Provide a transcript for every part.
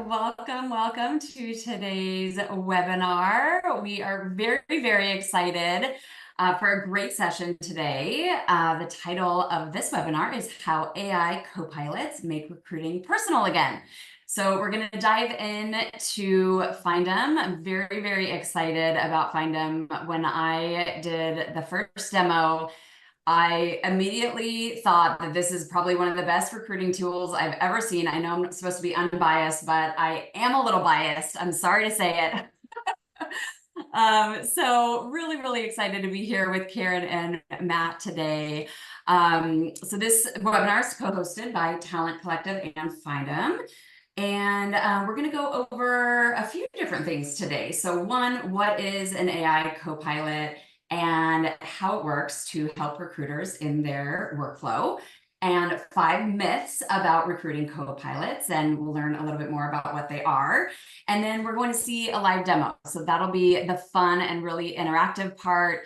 Welcome to today's webinar. We are very, very excited for a great session today. The title of this webinar is How AI Copilots Make Recruiting Personal Again. So we're going to dive in to Findem. I'm very, very excited about Findem. When I did the first demo, I immediately thought that this is probably one of the best recruiting tools I've ever seen. I know I'm supposed to be unbiased, but I am a little biased. I'm sorry to say it. So really excited to be here with Karen and Matt today. So this webinar is co-hosted by Talent Collective and Findem. And we're going to go over a few different things today. So one, what is an AI Copilot and how it works to help recruiters in their workflow, and 5 myths about recruiting copilots, and we'll learn a little bit more about what they are. And then we're going to see a live demo. So that'll be the fun and really interactive part.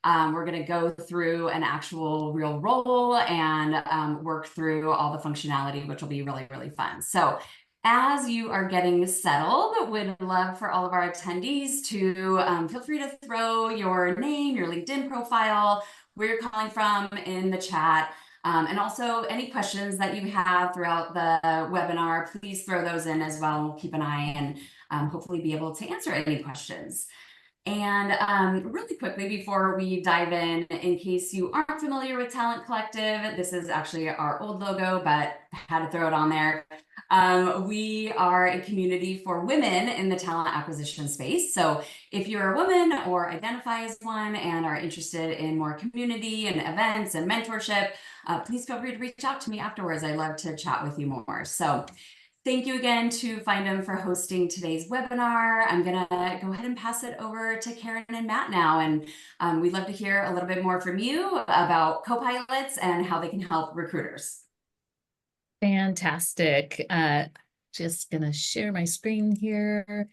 We're going to go through an actual real role and work through all the functionality, which will be really fun. So as you are getting settled, we'd love for all of our attendees to feel free to throw your name, your LinkedIn profile, where you're calling from in the chat. And also any questions that you have throughout the webinar, please throw those in as well. We'll keep an eye and hopefully be able to answer any questions. And really quickly before we dive in case you aren't familiar with Talent Collective, this is actually our old logo, but had to throw it on there. We are a community for women in the talent acquisition space. So if you're a woman or identify as one and are interested in more community and events and mentorship, please feel free to reach out to me afterwards. I'd love to chat with you more. So thank you again to Findem for hosting today's webinar. I'm going to go ahead and pass it over to Karen and Matt now. And we'd love to hear a little bit more from you about copilots and how they can help recruiters. Fantastic. Just going to share my screen here.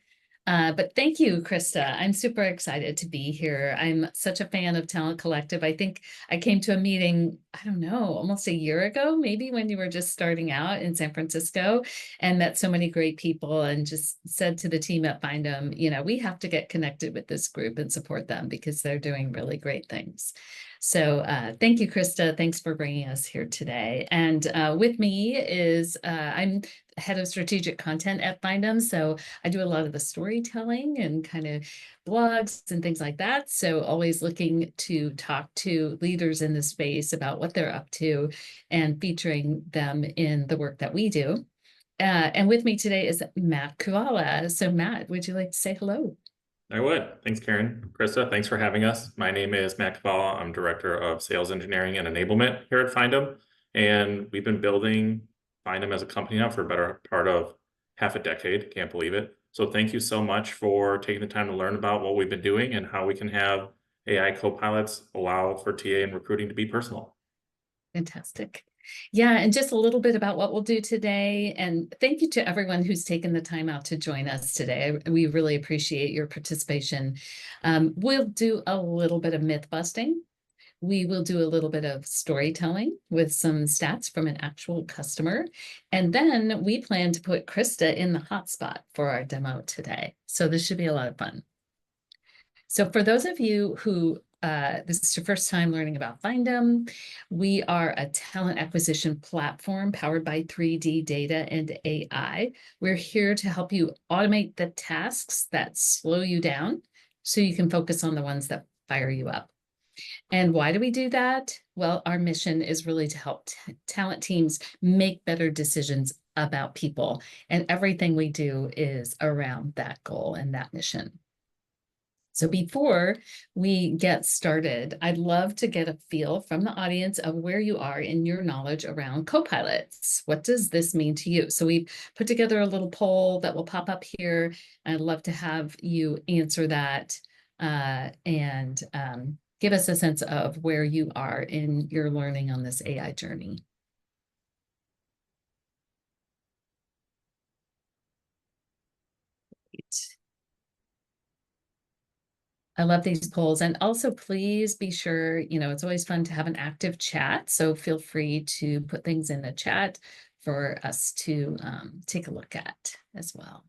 But thank you, Krista. I'm super excited to be here. I'm such a fan of Talent Collective. I think I came to a meeting, I don't know, almost a year ago, maybe when you were just starting out in San Francisco, and met so many great people and just said to the team at Findem, you know, we have to get connected with this group and support them because they're doing really great things. So thank you, Krista. Thanks for bringing us here today. And with me is, I'm head of strategic content at Findem. So I do a lot of the storytelling and kind of blogs and things like that. So always looking to talk to leaders in the space about what they're up to and featuring them in the work that we do. And with me today is Matt Cuvala. So Matt, would you like to say hello? I would. Thanks, Karen. Krista, thanks for having us. My name is Matt Cuvala. I'm Director of Sales Engineering and Enablement here at Findem. And we've been building Findem as a company now for a better part of half a decade. Can't believe it. So thank you so much for taking the time to learn about what we've been doing and how we can have AI copilots allow for TA and recruiting to be personal. Fantastic. Yeah, and just a little bit about what we'll do today. And thank you to everyone who's taken the time out to join us today. We really appreciate your participation. We'll do a little bit of myth busting. We will do a little bit of storytelling with some stats from an actual customer. And then we plan to put Krista in the hotspot for our demo today. So this should be a lot of fun. So for those of you who this is your first time learning about Findem, we are a talent acquisition platform powered by 3D data and AI. We're here to help you automate the tasks that slow you down so you can focus on the ones that fire you up. And why do we do that? Well, our mission is really to help talent teams make better decisions about people. And everything we do is around that goal and that mission. So before we get started, I'd love to get a feel from the audience of where you are in your knowledge around copilots. What does this mean to you? So we've put together a little poll that will pop up here. I'd love to have you answer that and give us a sense of where you are in your learning on this AI journey. Great. I love these polls. And also please be sure, you know, it's always fun to have an active chat. So feel free to put things in the chat for us to take a look at as well.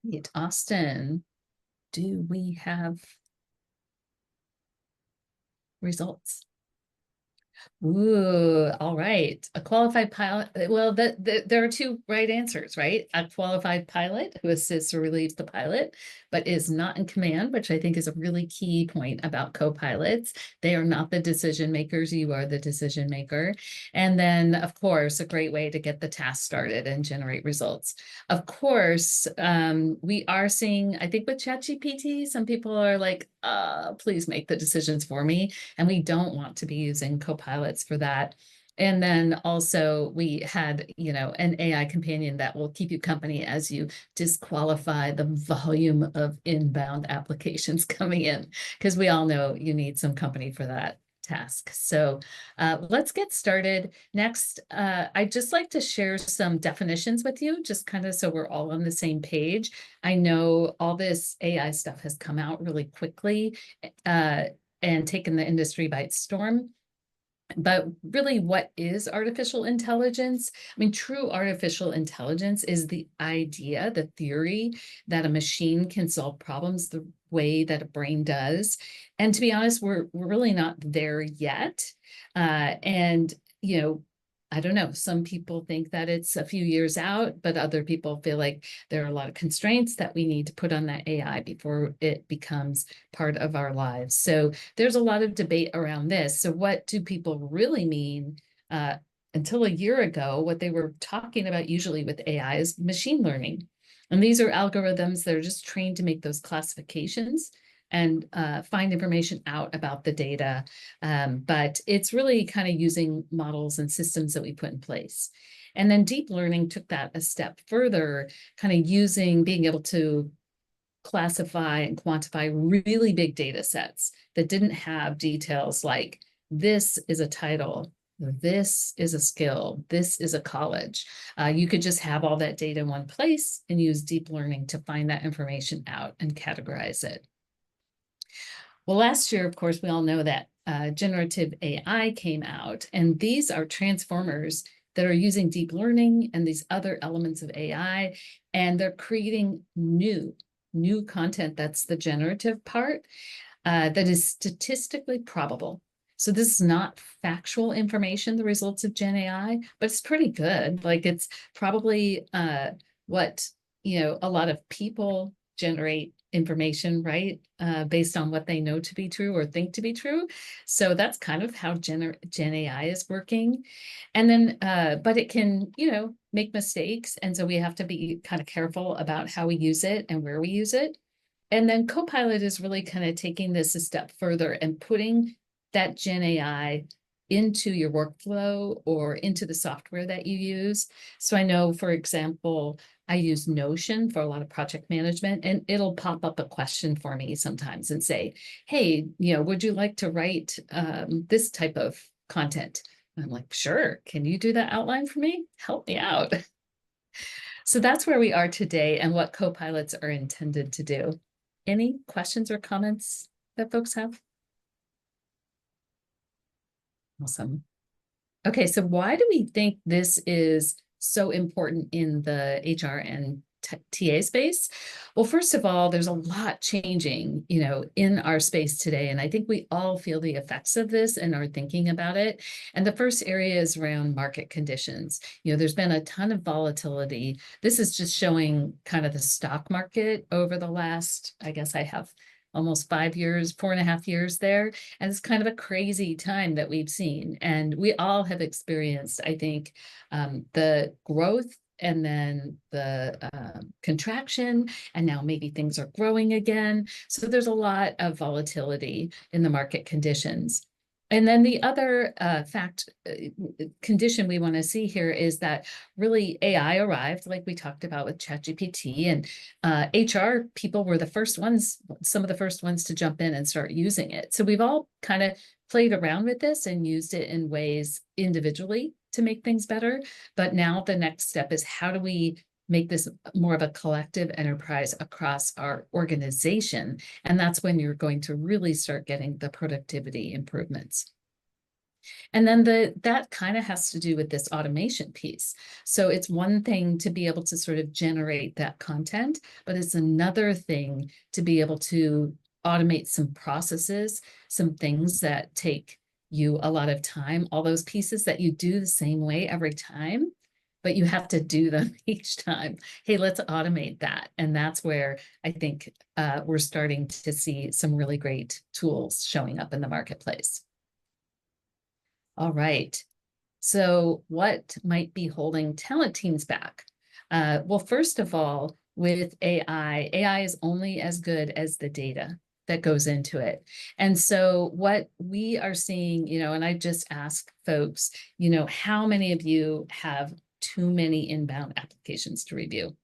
Right, Austin, do we have results? Ooh, all right. A qualified pilot. Well, there are two right answers, right? A qualified pilot who assists or relieves the pilot, but is not in command, which I think is a really key point about co-pilots. They are not the decision makers. You are the decision maker. And then, of course, a great way to get the task started and generate results. Of course, we are seeing, I think with ChatGPT, some people are like, please make the decisions for me. And we don't want to be using copilots for that. And then also we had, an AI companion that will keep you company as you disqualify the volume of inbound applications coming in, because we all know you need some company for that task. So let's get started. Next, I'd just like to share some definitions with you, just kind of so we're all on the same page. I know all this AI stuff has come out really quickly and taken the industry by storm. But really, what is artificial intelligence? I mean, true artificial intelligence is the idea, the theory that a machine can solve problems the way that a brain does. And to be honest, we're really not there yet. And, I don't know, some people think that it's a few years out, but other people feel like there are a lot of constraints that we need to put on that AI before it becomes part of our lives. So there's a lot of debate around this. So what do people really mean? Until a year ago, what they were talking about usually with AI is machine learning. And these are algorithms that are just trained to make those classifications and find information out about the data. But it's really kind of using models and systems that we put in place. And then deep learning took that a step further, kind of being able to classify and quantify really big data sets that didn't have details like this is a title, this is a skill, this is a college. You could just have all that data in one place and use deep learning to find that information out and categorize it. Well, last year, of course, we all know that generative AI came out, and these are transformers that are using deep learning and these other elements of AI, and they're creating new content. That's the generative part that is statistically probable. So this is not factual information, the results of Gen AI, but it's pretty good. Like it's probably what, a lot of people generate information, right? Based on what they know to be true or think to be true. So that's kind of how Gen AI is working. And then, but it can, make mistakes. And so we have to be kind of careful about how we use it and where we use it. And then Copilot is really kind of taking this a step further and putting that Gen AI into your workflow or into the software that you use. So I know, for example, I use Notion for a lot of project management, and it'll pop up a question for me sometimes and say, hey, would you like to write this type of content? And I'm like, sure. Can you do that outline for me? Help me out. So that's where we are today and what copilots are intended to do. Any questions or comments that folks have? Awesome. Okay, so why do we think this is so important in the HR and TA space? Well, first of all, there's a lot changing, in our space today. And I think we all feel the effects of this and are thinking about it. And the first area is around market conditions. There's been a ton of volatility. This is just showing kind of the stock market over the last, I guess I have almost 5 years, 4.5 years there. And it's kind of a crazy time that we've seen. And we all have experienced, I think, the growth and then the contraction, and now maybe things are growing again. So there's a lot of volatility in the market conditions. And then the other condition we want to see here is that really AI arrived, like we talked about with ChatGPT, and HR people were some of the first ones to jump in and start using it. So we've all kind of played around with this and used it in ways individually to make things better. But now the next step is how do we make this more of a collective enterprise across our organization. And that's when you're going to really start getting the productivity improvements. And then that kind of has to do with this automation piece. So it's one thing to be able to sort of generate that content, but it's another thing to be able to automate some processes, some things that take you a lot of time, all those pieces that you do the same way every time, but you have to do them each time. Hey, let's automate that. And that's where I think we're starting to see some really great tools showing up in the marketplace. All right. So what might be holding talent teams back? Well, first of all, with AI is only as good as the data that goes into it. And so what we are seeing, and I just ask folks, how many of you have too many inbound applications to review?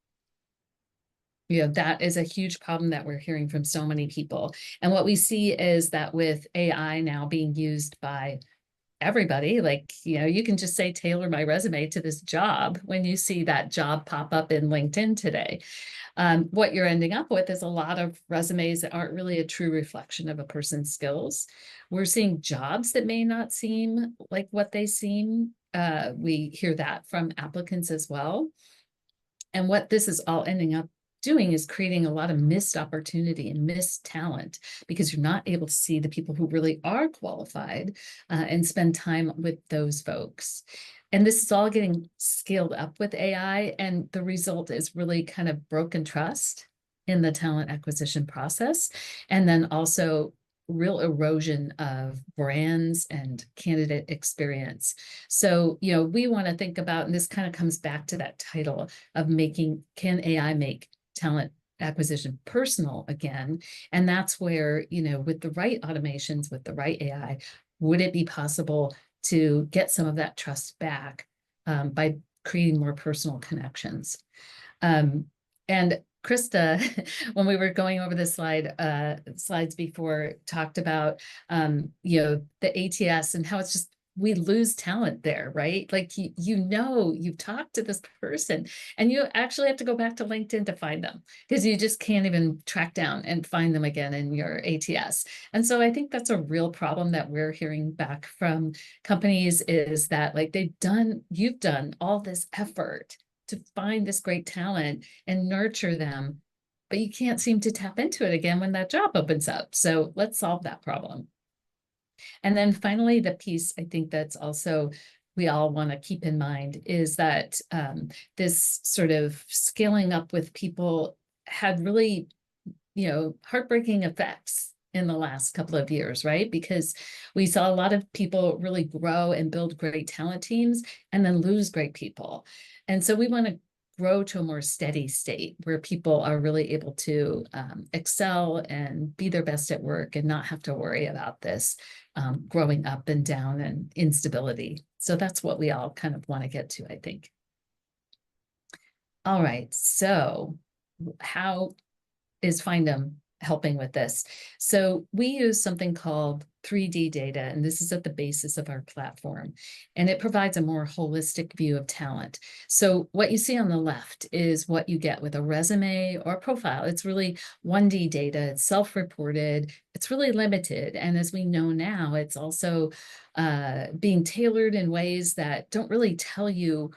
That is a huge problem that we're hearing from so many people. And what we see is that with AI now being used by everybody, like, you can just say, tailor my resume to this job when you see that job pop up in LinkedIn today. What you're ending up with is a lot of resumes that aren't really a true reflection of a person's skills. We're seeing jobs that may not seem like what they seem. We hear that from applicants as well. And what this is all ending up doing is creating a lot of missed opportunity and missed talent, because you're not able to see the people who really are qualified and spend time with those folks. And this is all getting scaled up with AI. And the result is really kind of broken trust in the talent acquisition process. And then also real erosion of brands and candidate experience. So, we want to think about, and this kind of comes back to that title of can AI make talent acquisition personal again? And that's where, with the right automations, with the right AI, would it be possible to get some of that trust back by creating more personal connections? And Krista, when we were going over the slides before, talked about, the ATS and how it's just, we lose talent there, right? Like, you've talked to this person and you actually have to go back to LinkedIn to find them, because you just can't even track down and find them again in your ATS. And so I think that's a real problem that we're hearing back from companies, is that, like, you've done all this effort to find this great talent and nurture them, but you can't seem to tap into it again when that job opens up. So let's solve that problem. And then finally, the piece I think that's also we all want to keep in mind is that this sort of scaling up with people had really, heartbreaking effects in the last couple of years, right? Because we saw a lot of people really grow and build great talent teams and then lose great people. And so we want to grow to a more steady state where people are really able to excel and be their best at work and not have to worry about this growing up and down and instability. So that's what we all kind of want to get to, I think. All right, so how is Findem helping with this? So we use something called 3D data, and this is at the basis of our platform, and it provides a more holistic view of talent. So what you see on the left is what you get with a resume or a profile. It's really 1D data, it's self-reported, it's really limited, and as we know now, it's also being tailored in ways that don't really tell you,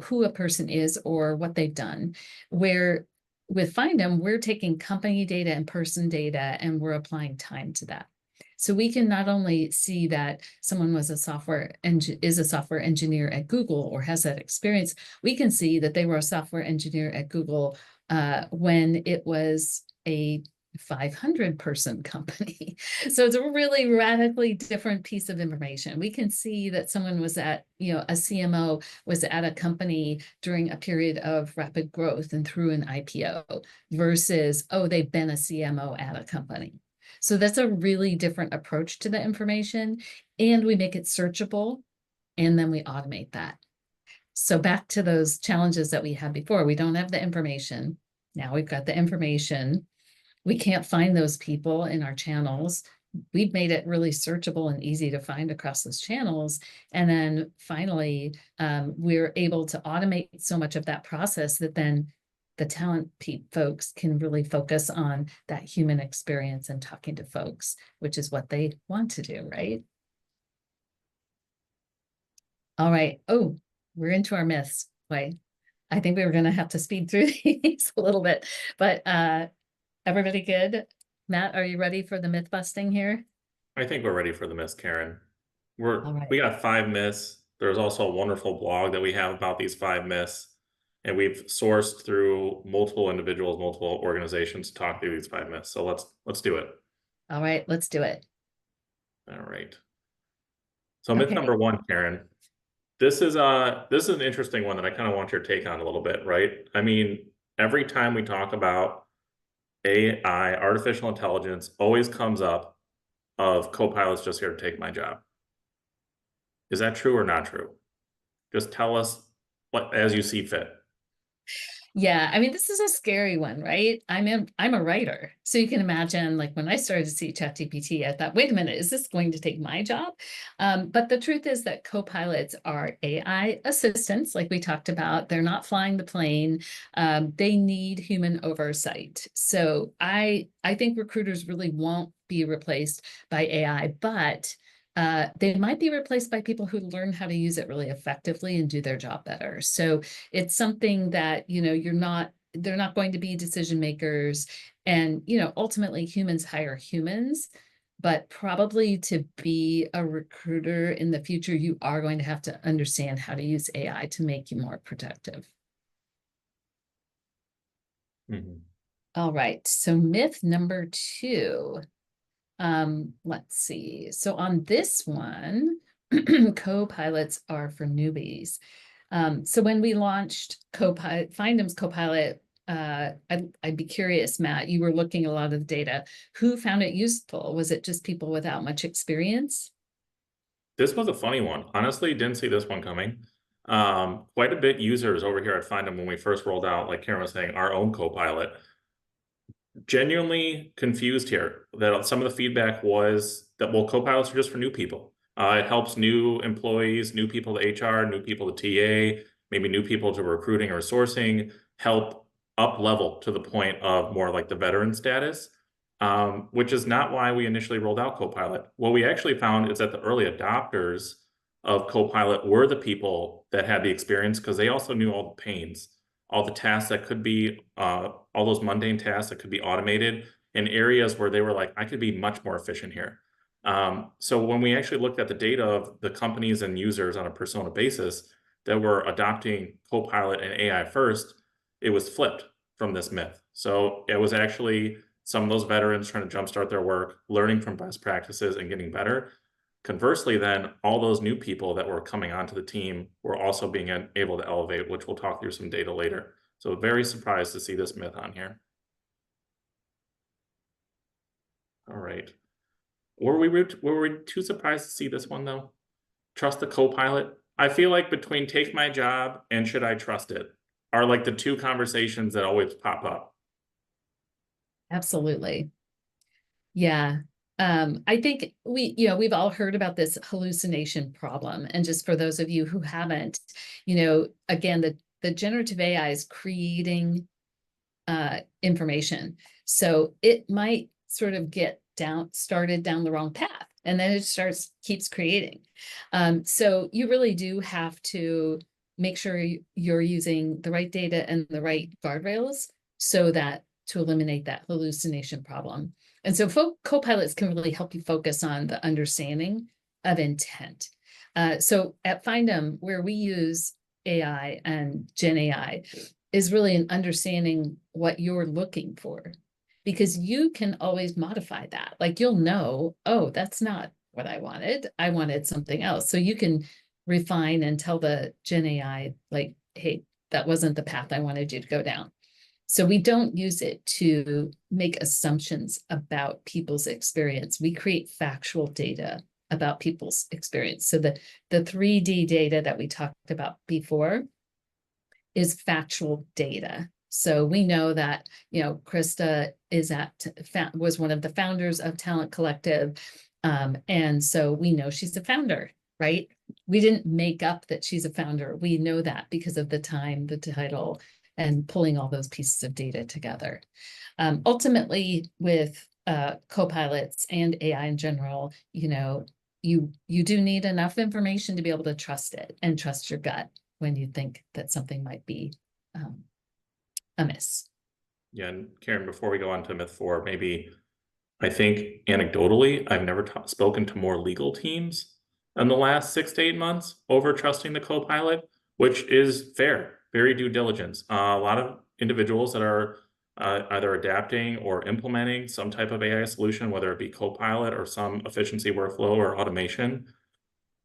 who a person is or what they've done. Where with Findem, we're taking company data and person data, and we're applying time to that. So we can not only see that someone is a software engineer at Google or has that experience, we can see that they were a software engineer at Google when it was a 500-person company. So it's a really radically different piece of information. We can see that someone was at, a CMO was at a company during a period of rapid growth and through an IPO versus, they've been a CMO at a company. So that's a really different approach to the information, and we make it searchable, and then we automate that. So back to those challenges that we had before, we don't have the information. Now we've got the information. We can't find those people in our channels. we've made it really searchable and easy to find across those channels. And then finally, we're able to automate so much of that process that then the talent folks can really focus on that human experience and talking to folks, which is what they want to do, right? All right. Oh, we're into our myths. Wait, I think we were going to have to speed through these a little bit, but everybody good? Matt, are you ready for the myth busting here? I think we're ready for the myths, Karen. All right. We got 5 myths. There's also a wonderful blog that we have about these 5 myths. And we've sourced through multiple individuals, multiple organizations to talk through these 5 myths. So let's do it. All right, let's do it. All right. So myth Okay. number 1, Karen. This is an interesting one that I kind of want your take on a little bit, right? I mean, every time we talk about AI, artificial intelligence, always comes up of Copilot's just here to take my job. Is that true or not true? Just tell us what as you see fit. Yeah, I mean, this is a scary one, right? I'm a writer. So you can imagine, like, when I started to see ChatGPT, I thought, wait a minute, is this going to take my job? But the truth is that copilots are AI assistants, like we talked about. They're not flying the plane. They need human oversight. So I think recruiters really won't be replaced by AI, but they might be replaced by people who learn how to use it really effectively and do their job better. So it's something that, they're not going to be decision makers. And, ultimately humans hire humans, but probably to be a recruiter in the future, you are going to have to understand how to use AI to make you more productive. Mm-hmm. All right. So myth number 2. Let's see. So on this one, copilots are for newbies. So when we launched Findem's Copilot, I'd be curious, Matt, you were looking at a lot of the data. Who found it useful? Was it just people without much experience? This was a funny one. Honestly, didn't see this one coming. Quite a bit users over here at Findem when we first rolled out, like Karen was saying, our own Copilot. Genuinely confused here that some of the feedback was that, well, copilots are just for new people. It helps new employees, new people to HR, new people to TA, maybe new people to recruiting or sourcing, help up level to the point of more like the veteran status, which is not why we initially rolled out Copilot. What we actually found is that the early adopters of Copilot were the people that had the experience because they also knew all the pains, all the tasks that could be, all those mundane tasks that could be automated in areas where they were like, I could be much more efficient here. So when we actually looked at the data of the companies and users on a persona basis that were adopting Copilot and AI first, it was flipped from this myth. So it was actually some of those veterans trying to jumpstart their work, learning from best practices and getting better. Conversely, then all those new people that were coming onto the team were also being able to elevate, which we'll talk through some data later. So very surprised to see this myth on here. All right. Were we too surprised to see this one though? Trust the Copilot. I feel like between take my job and should I trust it are like the two conversations that always pop up. Absolutely. Yeah. I think we've all heard about this hallucination problem. And just for those of you who haven't, again, the generative AI is creating information. So it might sort of get started down the wrong path, and then it keeps creating. So you really do have to make sure you're using the right data and the right guardrails so that to eliminate that hallucination problem. And so copilots can really help you focus on the understanding of intent. So at Findem, where we use AI and Gen AI, is really an understanding what you're looking for, because you can always modify that. Like you'll know, oh, that's not what I wanted. I wanted something else. So you can refine and tell the Gen AI, like, hey, that wasn't the path I wanted you to go down. So we don't use it to make assumptions about people's experience. We create factual data about people's experience. So the 3D data that we talked about before is factual data. So we know that, Krista was one of the founders of Talent Collective. And so we know she's a founder, right? We didn't make up that she's a founder. We know that because of the time, the title, and pulling all those pieces of data together. Ultimately, with Copilots and AI in general, you do need enough information to be able to trust it and trust your gut when you think that something might be amiss. Yeah, and Karen, before we go on to myth 4, maybe I think anecdotally, I've never spoken to more legal teams in the last 6 to 8 months over trusting the Copilot, which is fair, very due diligence. A lot of individuals that are either adapting or implementing some type of AI solution, whether it be Copilot or some efficiency workflow or automation,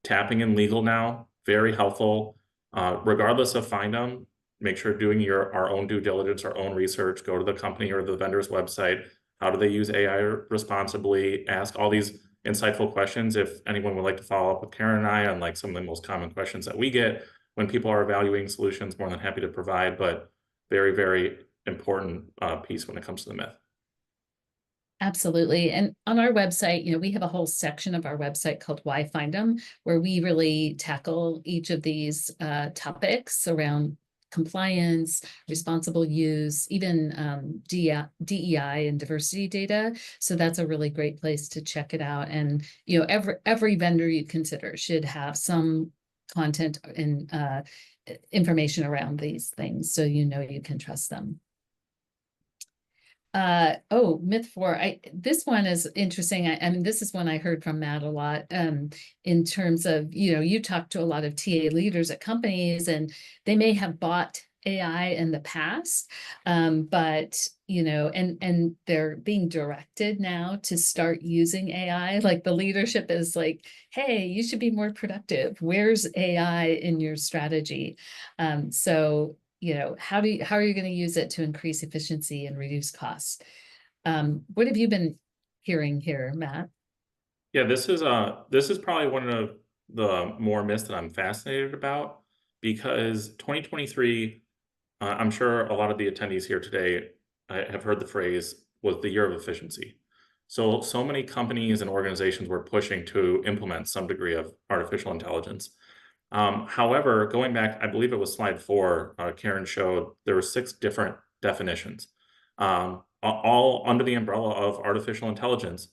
tapping in legal now, very helpful. Regardless of Findem, make sure doing our own due diligence, our own research, go to the company or the vendor's website. How do they use AI responsibly? Ask all these insightful questions. If anyone would like to follow up with Karen and I on like some of the most common questions that we get when people are evaluating solutions, more than happy to provide, but very, very important piece when it comes to the myth. Absolutely. And on our website, we have a whole section of our website called Why Findem, where we really tackle each of these topics around compliance, responsible use, even DEI and diversity data. So that's a really great place to check it out. And, every vendor you consider should have some content and information around these things, so you can trust them. Myth 4. This one is interesting. I mean, this is one I heard from Matt a lot, in terms of, you talk to a lot of TA leaders at companies and they may have bought AI in the past, but, and they're being directed now to start using AI. Like the leadership is like, hey, you should be more productive. Where's AI in your strategy? So how are you going to use it to increase efficiency and reduce costs? What have you been hearing here, Matt? Yeah, this is probably one of the more myths that I'm fascinated about, because 2023, I'm sure a lot of the attendees here today have heard the phrase was the year of efficiency. So many companies and organizations were pushing to implement some degree of artificial intelligence. However, going back, I believe it was slide 4, Karen showed there were 6 different definitions, all under the umbrella of artificial intelligence.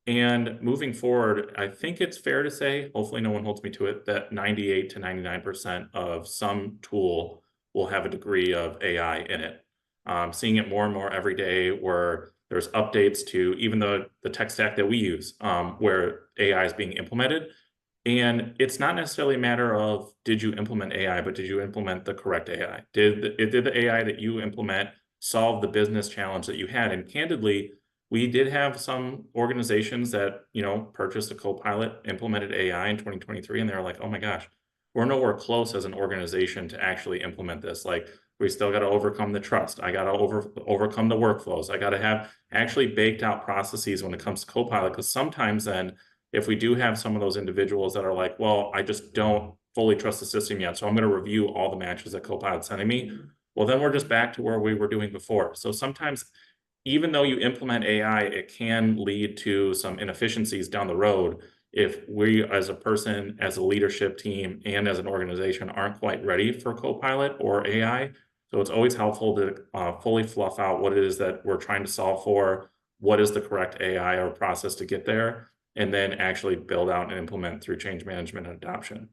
And moving forward, I think it's fair to say, hopefully no one holds me to it, that 98 to 99% of some tool will have a degree of AI in it. Seeing it more and more every day, where there's updates to even the tech stack that we use, where AI is being implemented. And it's not necessarily a matter of, did you implement AI, but did you implement the correct AI? Did the AI that you implement solve the business challenge that you had? And candidly, we did have some organizations that, purchased a Copilot, implemented AI in 2023, and they're like, oh my gosh, we're nowhere close as an organization to actually implement this. Like, we still got to overcome the trust. I got to overcome the workflows. I got to have actually baked out processes when it comes to Copilot, because sometimes then, if we do have some of those individuals that are like, well, I just don't fully trust the system yet, so I'm going to review all the matches that Copilot's sending me. Well, then we're just back to where we were doing before. So sometimes, even though you implement AI, it can lead to some inefficiencies down the road if we as a person, as a leadership team, and as an organization aren't quite ready for Copilot or AI. So it's always helpful to fully fluff out what it is that we're trying to solve for, what is the correct AI or process to get there, and then actually build out and implement through change management and adoption.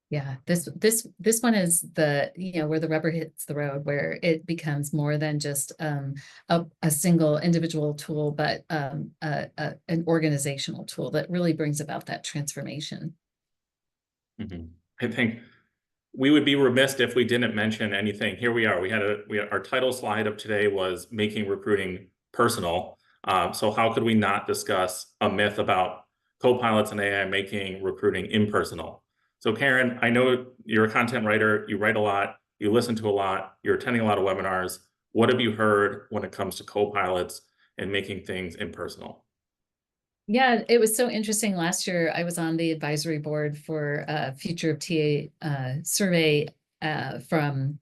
Yeah, this one is the, where the rubber hits the road, where it becomes more than just a single individual tool, but an organizational tool that really brings about that transformation. Mm-hmm. I think we would be remiss if we didn't mention anything. Here we are. We had our title slide up today was making recruiting personal. So how could we not discuss a myth about Copilots and AI making recruiting impersonal? So Karen, I know you're a content writer, you write a lot, you listen to a lot, you're attending a lot of webinars. What have you heard when it comes to Copilots and making things impersonal? Yeah, it was so interesting. Last year, I was on the advisory board for Future of TA survey from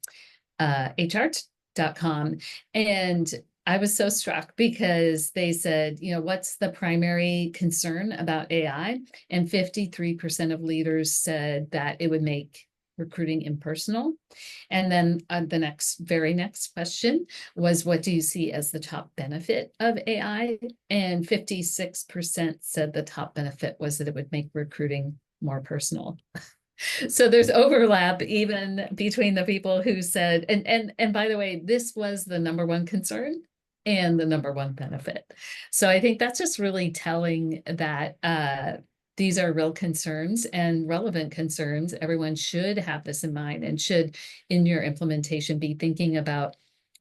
HR.com. And I was so struck because they said, what's the primary concern about AI? And 53% of leaders said that it would make recruiting impersonal. And then the very next question was, what do you see as the top benefit of AI? And 56% said the top benefit was that it would make recruiting more personal. So there's overlap even between the people who said, and by the way, this was the number one concern and the number one benefit. So I think that's just really telling that these are real concerns and relevant concerns. Everyone should have this in mind and should, in your implementation, be thinking about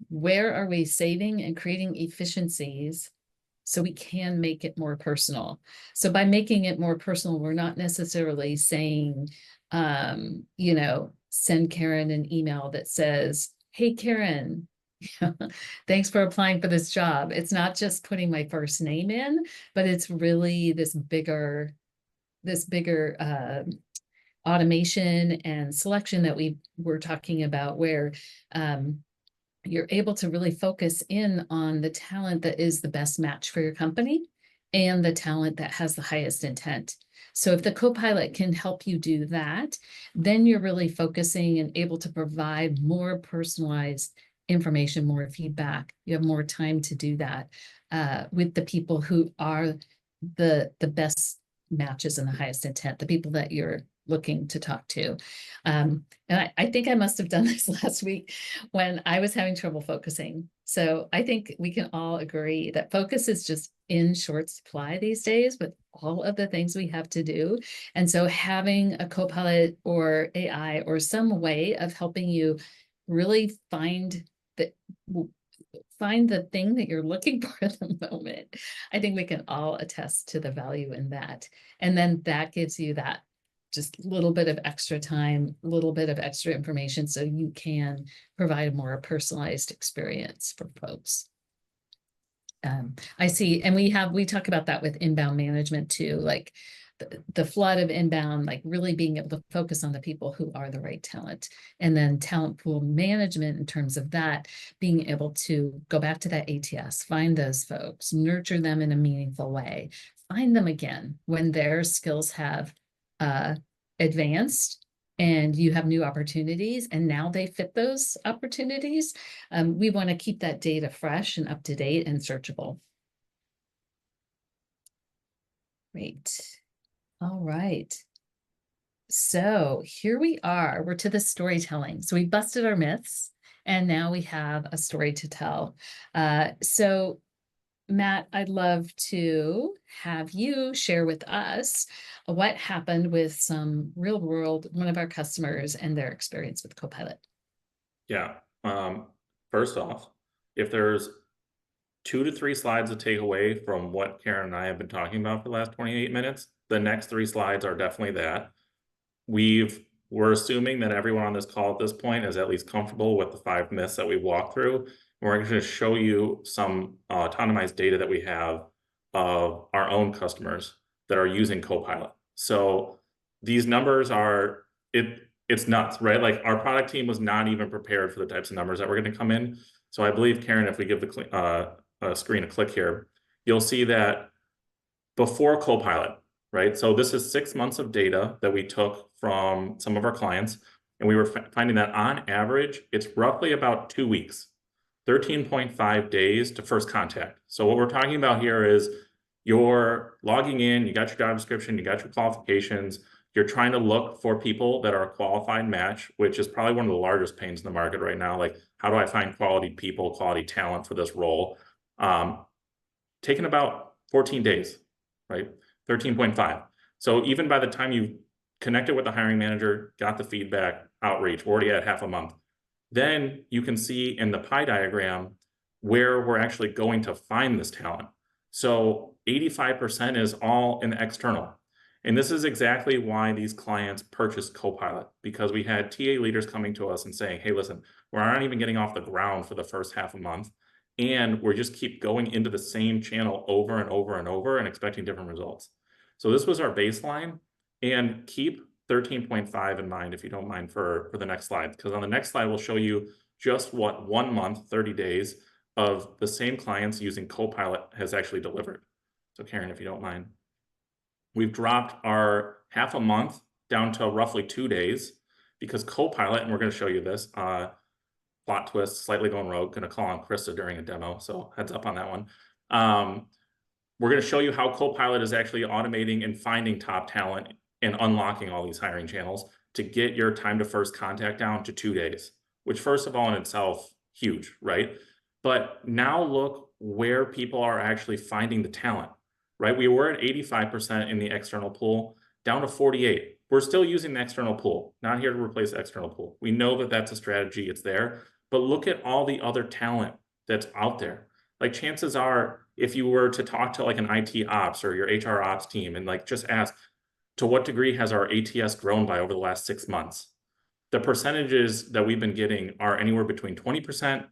where are we saving and creating efficiencies so we can make it more personal. So by making it more personal, we're not necessarily saying, send Karen an email that says, hey, Karen, thanks for applying for this job. It's not just putting my first name in, but it's really this bigger automation and selection that we were talking about, where you're able to really focus in on the talent that is the best match for your company and the talent that has the highest intent. So if the Copilot can help you do that, then you're really focusing and able to provide more personalized information, more feedback. You have more time to do that with the people who are the best matches and the highest intent, the people that you're looking to talk to. And I think I must have done this last week when I was having trouble focusing. So I think we can all agree that focus is just in short supply these days with all of the things we have to do. And so having a Copilot or AI or some way of helping you really find the thing that you're looking for at the moment, I think we can all attest to the value in that. And then that gives you that just a little bit of extra time, a little bit of extra information so you can provide a more personalized experience for folks. I see, and we talk about that with inbound management too, like the flood of inbound, like really being able to focus on the people who are the right talent. And then talent pool management in terms of that, being able to go back to that ATS, find those folks, nurture them in a meaningful way, find them again when their skills have advanced and you have new opportunities and now they fit those opportunities. We want to keep that data fresh and up to date and searchable. Great. All right. So here we are, we're to the storytelling. So we busted our myths and now we have a story to tell. So Matt, I'd love to have you share with us what happened with some real world, one of our customers and their experience with Copilot. Yeah. First off, if there's 2 to 3 slides to take away from what Karen and I have been talking about for the last 28 minutes, the next 3 slides are definitely that. We're assuming that everyone on this call at this point is at least comfortable with the 5 myths that we walked through. We're going to show you some autonomized data that we have of our own customers that are using Copilot. So these numbers are, it's nuts, right? Like our product team was not even prepared for the types of numbers that were going to come in. So I believe, Karen, if we give the screen a click here, you'll see that before Copilot, right? So this is 6 months of data that we took from some of our clients, and we were finding that on average, it's roughly about 2 weeks. 13.5 days to first contact. So what we're talking about here is you're logging in, you got your job description, you got your qualifications, you're trying to look for people that are a qualified match, which is probably one of the largest pains in the market right now. Like, how do I find quality people, quality talent for this role? Taking about 14 days, right? 13.5. So even by the time you connected with the hiring manager, got the feedback, outreach, we're already at half a month. Then you can see in the pie diagram where we're actually going to find this talent. So 85% is all in the external. And this is exactly why these clients purchased Copilot, because we had TA leaders coming to us and saying, hey, listen, we're not even getting off the ground for the first half a month. And we're just keep going into the same channel over and over and over and expecting different results. So this was our baseline, and keep 13.5 in mind, if you don't mind, for the next slide, because on the next slide, we'll show you just what 1 month, 30 days of the same clients using Copilot has actually delivered. So Karen, if you don't mind, we've dropped our half a month down to roughly 2 days because Copilot, and we're going to show you this, plot twist, slightly going rogue, going to call on Krista during a demo, so heads up on that one. We're going to show you how Copilot is actually automating and finding top talent and unlocking all these hiring channels to get your time to first contact down to 2 days, which first of all in itself, huge, right? But now look where people are actually finding the talent, right? We were at 85% in the external pool, down to 48. We're still using the external pool, not here to replace the external pool. We know that that's a strategy, it's there, but look at all the other talent that's out there. Like chances are, if you were to talk to like an IT ops or your HR ops team and like just ask, to what degree has our ATS grown by over the last 6 months? The percentages that we've been getting are anywhere between 20%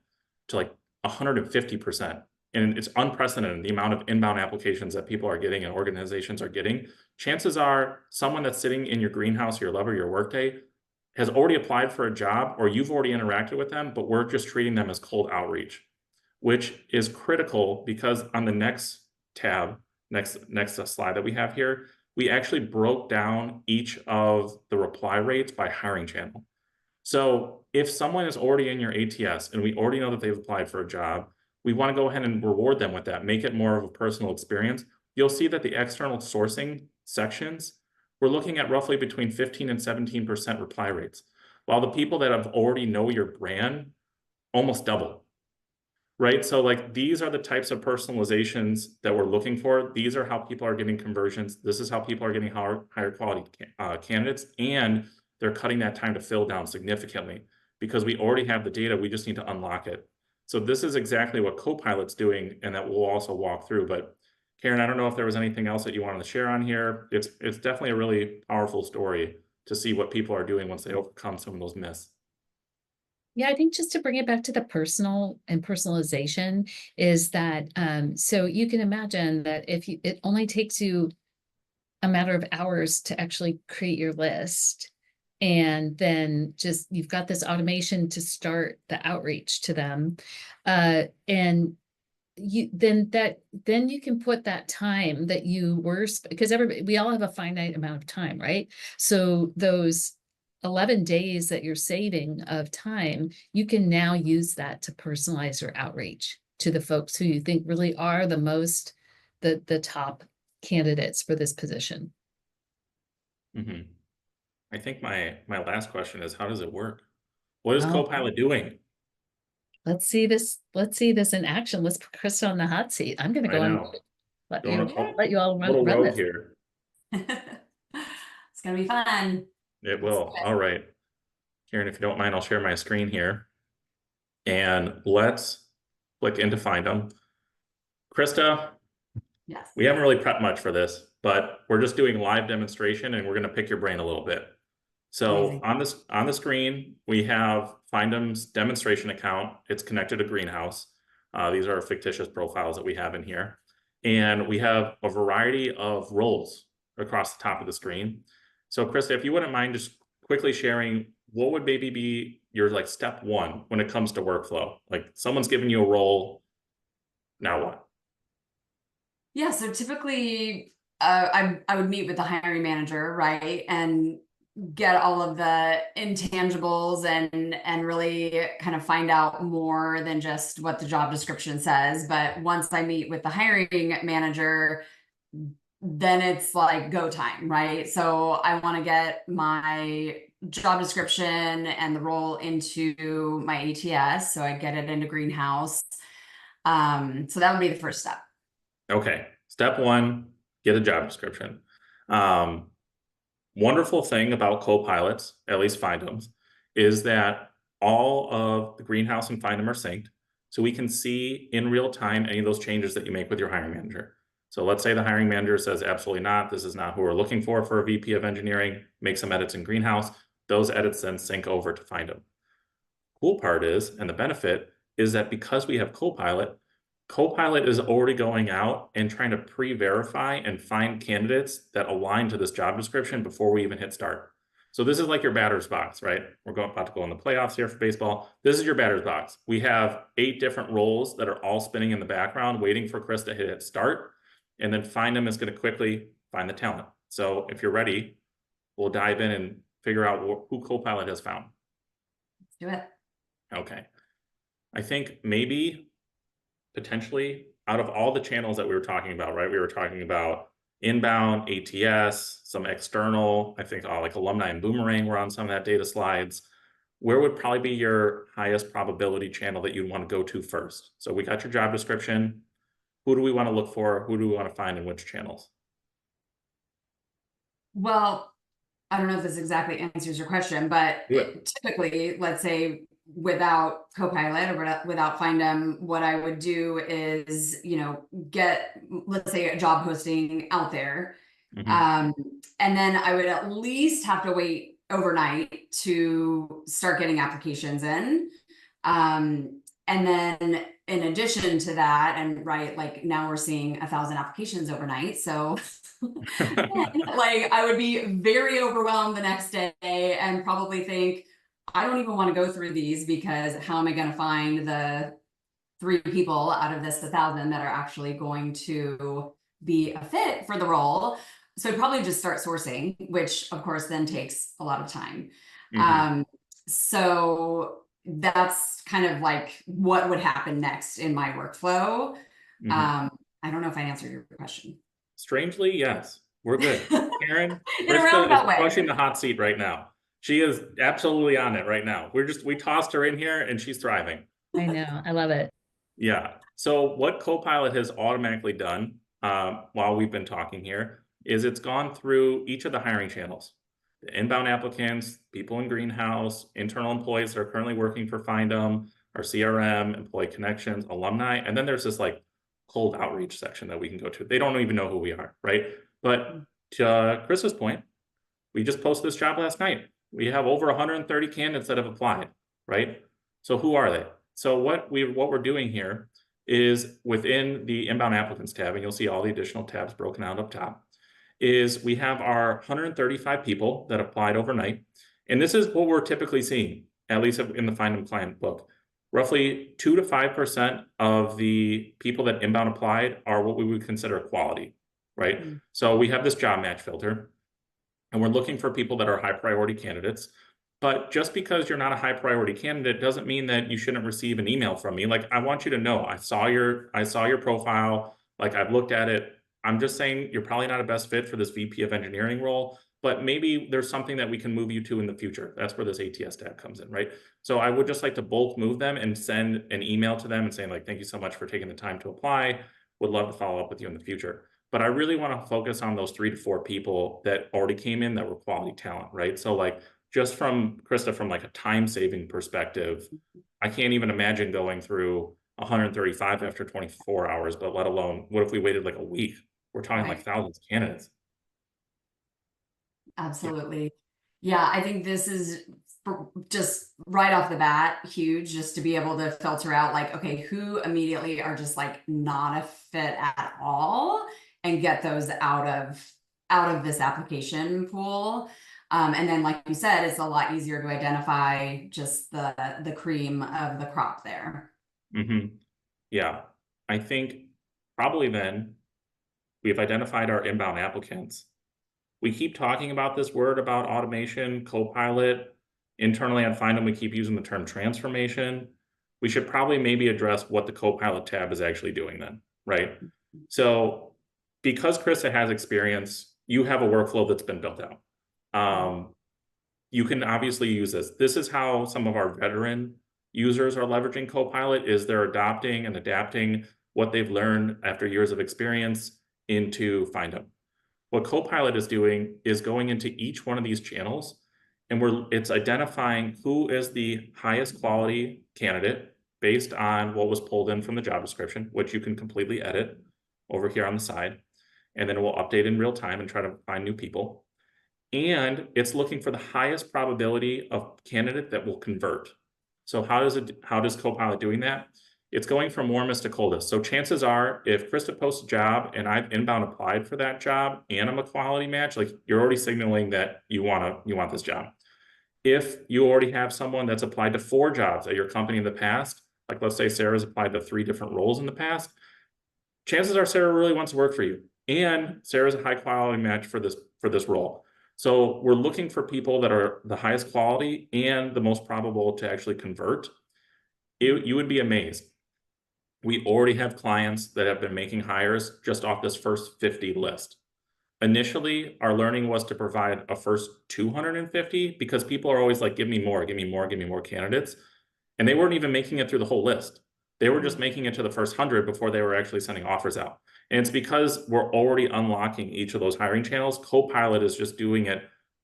to like 150%. And it's unprecedented, the amount of inbound applications that people are getting and organizations are getting. Chances are someone that's sitting in your greenhouse, your lab, or your workday has already applied for a job, or you've already interacted with them, but we're just treating them as cold outreach, which is critical because on the next tab, next slide that we have here, we actually broke down each of the reply rates by hiring channel. So if someone is already in your ATS and we already know that they've applied for a job, we want to go ahead and reward them with that, make it more of a personal experience. You'll see that the external sourcing sections, we're looking at roughly between 15 and 17% reply rates, while the people that have already know your brand almost double. Right? So like these are the types of personalizations that we're looking for. These are how people are getting conversions. This is how people are getting higher quality candidates, and they're cutting that time to fill down significantly because we already have the data. We just need to unlock it. So this is exactly what Copilot's doing, and that we'll also walk through. But Karen, I don't know if there was anything else that you wanted to share on here. It's definitely a really powerful story to see what people are doing once they overcome some of those myths. Yeah, I think just to bring it back to the personal and personalization is that, so you can imagine that if it only takes you a matter of hours to actually create your list, and then just you've got this automation to start the outreach to them, and then you can put that time that you were, because we all have a finite amount of time, right? So those 11 days that you're saving of time, you can now use that to personalize your outreach to the folks who you think really are the top candidates for this position. Mm-hmm. I think my last question is, how does it work? What is Copilot doing? Let's see this in action. Let's put Krista on the hot seat. I'm going to go on. Let you all run this here. It's going to be fun. It will. All right. Karen, if you don't mind, I'll share my screen here. And let's click into Findem. Krista, yes, we haven't really prepped much for this, but we're just doing live demonstration and we're going to pick your brain a little bit. So on the screen, we have Findem's demonstration account. It's connected to Greenhouse. These are fictitious profiles that we have in here. And we have a variety of roles across the top of the screen. So Krista, if you wouldn't mind just quickly sharing, what would maybe be your like step one when it comes to workflow? Like someone's giving you a role, now what? Yeah, so typically I would meet with the hiring manager, right? And get all of the intangibles and really kind of find out more than just what the job description says. But once I meet with the hiring manager, then it's like go time, right? So I want to get my job description and the role into my ATS. So I get it into Greenhouse. So that would be the first step. Okay. Step one, get a job description. Wonderful thing about Copilots, at least Findem's, is that all of the Greenhouse and Findem are synced. So we can see in real time any of those changes that you make with your hiring manager. So let's say the hiring manager says, absolutely not, this is not who we're looking for a VP of engineering, make some edits in Greenhouse. Those edits then sync over to Findem. Cool part is, and the benefit is that because we have Copilot, Copilot is already going out and trying to pre-verify and find candidates that align to this job description before we even hit start. So this is like your batter's box, right? We're about to go in the playoffs here for baseball. This is your batter's box. We have 8 different roles that are all spinning in the background, waiting for Chris to hit start. And then Findem is going to quickly find the talent. So if you're ready, we'll dive in and figure out who Copilot has found. Let's do it. Okay. I think maybe potentially out of all the channels that we were talking about, right? We were talking about inbound, ATS, some external, I think like alumni and boomerang were on some of that data slides. Where would probably be your highest probability channel that you'd want to go to first? So we got your job description. Who do we want to look for? Who do we want to find in which channels? Well, I don't know if this exactly answers your question, but typically, let's say without Copilot or without Findem, what I would do is, get, let's say, a job posting out there. And then I would at least have to wait overnight to start getting applications in. And then in addition to that, and like now we're seeing 1,000 applications overnight. So like I would be very overwhelmed the next day and probably think, I don't even want to go through these because how am I going to find the 3 people out of this 1,000 that are actually going to be a fit for the role? So I'd probably just start sourcing, which of course then takes a lot of time. So that's kind of like what would happen next in my workflow. I don't know if I answered your question. Strangely, yes, we're good. Karen, In a roundabout way. pushing the hot seat right now. She is absolutely on it right now. We tossed her in here and she's thriving. I know, I love it. Yeah. So what Copilot has automatically done while we've been talking here is it's gone through each of the hiring channels. The inbound applicants, people in Greenhouse, internal employees that are currently working for Findem, our CRM, employee connections, alumni, and then there's this like cold outreach section that we can go to. They don't even know who we are, right? But to Chris's point, we just posted this job last night. We have over 130 candidates that have applied, right? So who are they? So what we're doing here is within the inbound applicants tab, and you'll see all the additional tabs broken out up top, is we have our 135 people that applied overnight. And this is what we're typically seeing, at least in the Findem client book. Roughly 2 to 5% of the people that inbound applied are what we would consider quality, right? So we have this job match filter, and we're looking for people that are high priority candidates. But just because you're not a high priority candidate doesn't mean that you shouldn't receive an email from me. Like, I want you to know, I saw your profile, like I've looked at it. I'm just saying you're probably not a best fit for this VP of engineering role, but maybe there's something that we can move you to in the future. That's where this ATS tab comes in, right? So I would just like to bulk move them and send an email to them and saying like, thank you so much for taking the time to apply. Would love to follow up with you in the future. But I really want to focus on those 3 to 4 people that already came in that were quality talent, right? So like, just from Krista, from like a time saving perspective, I can't even imagine going through 135 after 24 hours, but let alone, what if we waited like a week? We're talking like thousands of candidates. Absolutely. Yeah, I think this is just right off the bat huge, just to be able to filter out like, okay, who immediately are just like not a fit at all, and get those out of this application pool. And then, like you said, it's a lot easier to identify just the cream of the crop there. Yeah, I think probably then we've identified our inbound applicants. We keep talking about this word about automation, Copilot. Internally at Findem, we keep using the term transformation. We should probably maybe address what the Copilot tab is actually doing then, right? So because Krista has experience, you have a workflow that's been built out. You can obviously use this. This is how some of our veteran users are leveraging Copilot, is they're adopting and adapting what they've learned after years of experience into Findem. What Copilot is doing is going into each one of these channels, and it's identifying who is the highest quality candidate based on what was pulled in from the job description, which you can completely edit over here on the side. And then we'll update in real time and try to find new people. And it's looking for the highest probability of candidate that will convert. So how does Copilot doing that? it's going from warmest to coldest. So chances are, if Krista posts a job and I've inbound applied for that job and I'm a quality match, like you're already signaling that you want this job. If you already have someone that's applied to 4 jobs at your company in the past, like let's say Sarah's applied to 3 different roles in the past, chances are Sarah really wants to work for you. And Sarah's a high quality match for this role. So we're looking for people that are the highest quality and the most probable to actually convert. You would be amazed. We already have clients that have been making hires just off this first 50 list. Initially, our learning was to provide a first 250 because people are always like, give me more, give me more, give me more candidates. And they weren't even making it through the whole list. They were just making it to the first 100 before they were actually sending offers out. And it's because we're already unlocking each of those hiring channels. Copilot is just doing it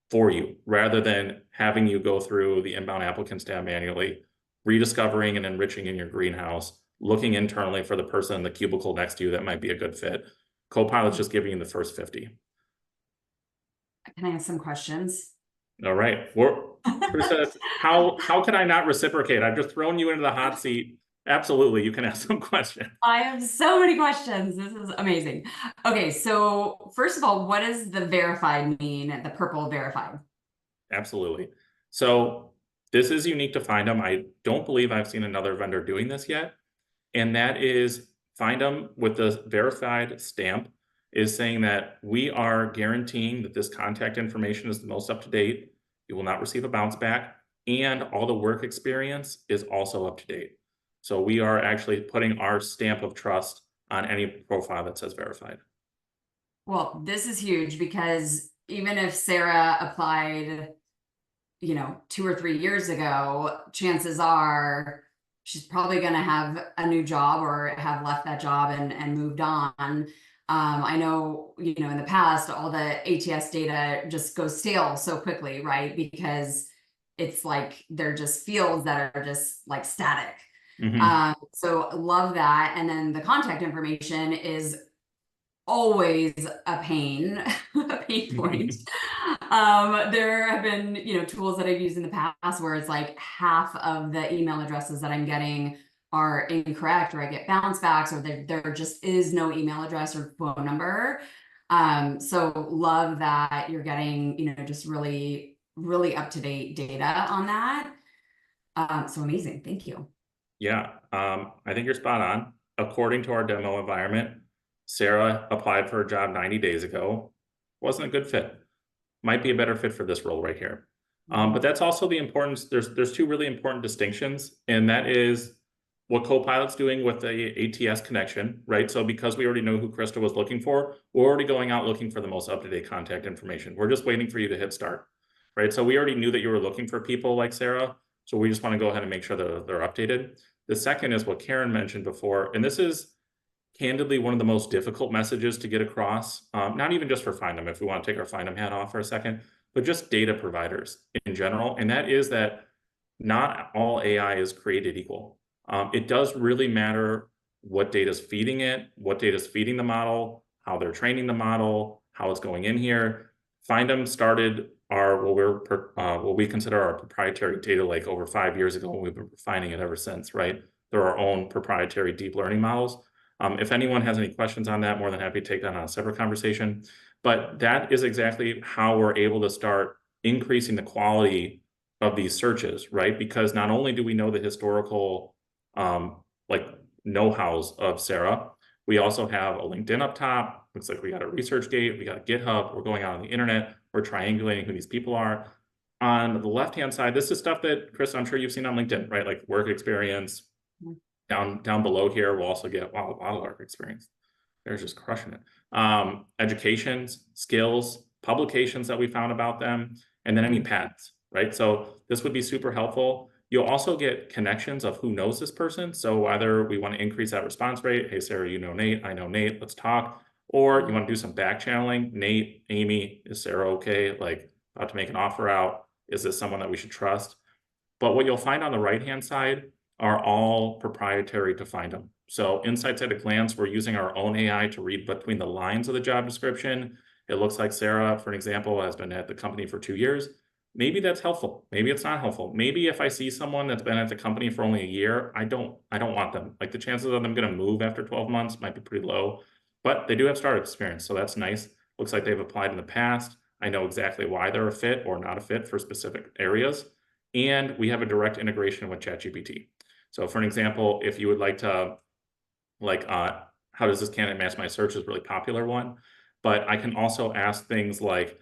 for you rather than having you go through the inbound applicants tab manually, rediscovering and enriching in your greenhouse, looking internally for the person in the cubicle next to you that might be a good fit. Copilot's just giving you the first 50. Can I ask some questions? All right. Krista, how can I not reciprocate? I've just thrown you into the hot seat. Absolutely, you can ask some questions. I have so many questions. This is amazing. Okay, so first of all, what does the verified mean, the purple verified? Absolutely. So this is unique to Findem. I don't believe I've seen another vendor doing this yet. And that is Findem with the verified stamp is saying that we are guaranteeing that this contact information is the most up to date. You will not receive a bounce back, and all the work experience is also up to date. So we are actually putting our stamp of trust on any profile that says verified. Well, this is huge because even if Sarah applied, 2 or 3 years ago, chances are she's probably going to have a new job or have left that job and moved on. I know, in the past, all the ATS data just goes stale so quickly, right? Because it's like they're just fields that are just like static. So love that. And then the contact information is always a pain point. There have been, tools that I've used in the past where it's like half of the email addresses that I'm getting are incorrect, or I get bounce backs, or there just is no email address or phone number. So love that you're getting, just really, really up-to-date data on that. So amazing. Thank you. Yeah, I think you're spot on. According to our demo environment, Sarah applied for a job 90 days ago. Wasn't a good fit. Might be a better fit for this role right here. But that's also the importance. There's 2 really important distinctions, and that is what Copilot's doing with the ATS connection, right? So because we already know who Krista was looking for, we're already going out looking for the most up-to-date contact information. We're just waiting for you to hit start, right? So we already knew that you were looking for people like Sarah. So we just want to go ahead and make sure that they're updated. The second is what Karen mentioned before, and this is candidly one of the most difficult messages to get across, not even just for Findem, if we want to take our Findem hat off for a second, but just data providers in general. And that is that not all AI is created equal. It does really matter what data is feeding it, what data is feeding the model, how they're training the model, how it's going in here. Findem started what we consider our proprietary data lake over 5 years ago, and we've been refining it ever since, right? They're our own proprietary deep learning models. If anyone has any questions on that, more than happy to take that on a separate conversation. But that is exactly how we're able to start increasing the quality of these searches, right? Because not only do we know the historical know-hows of Sarah, we also have a LinkedIn up top. Looks like we got a ResearchGate, we got a GitHub, we're going out on the internet, we're triangulating who these people are. On the left-hand side, this is stuff that, Chris, I'm sure you've seen on LinkedIn, right? Like work experience. Down below here, we'll also get a lot of work experience. They're just crushing it. Educations, skills, publications that we found about them, and then any patents, right? So this would be super helpful. You'll also get connections of who knows this person. So whether we want to increase that response rate, hey, Sarah, you know Nate, I know Nate, let's talk. Or you want to do some back channeling, Nate, Amy, is Sarah okay? Like, about to make an offer out. Is this someone that we should trust? But what you'll find on the right-hand side are all proprietary to Findem. So insights at a glance, we're using our own AI to read between the lines of the job description. It looks like Sarah, for an example, has been at the company for 2 years. maybe that's helpful. Maybe it's not helpful. Maybe if I see someone that's been at the company for only a year, I don't want them. Like the chances of them going to move after 12 months might be pretty low, but they do have startup experience. So that's nice. Looks like they've applied in the past. I know exactly why they're a fit or not a fit for specific areas. And we have a direct integration with ChatGPT. So for an example, if you would like to, like, how does this candidate match my search is a really popular one. But I can also ask things like,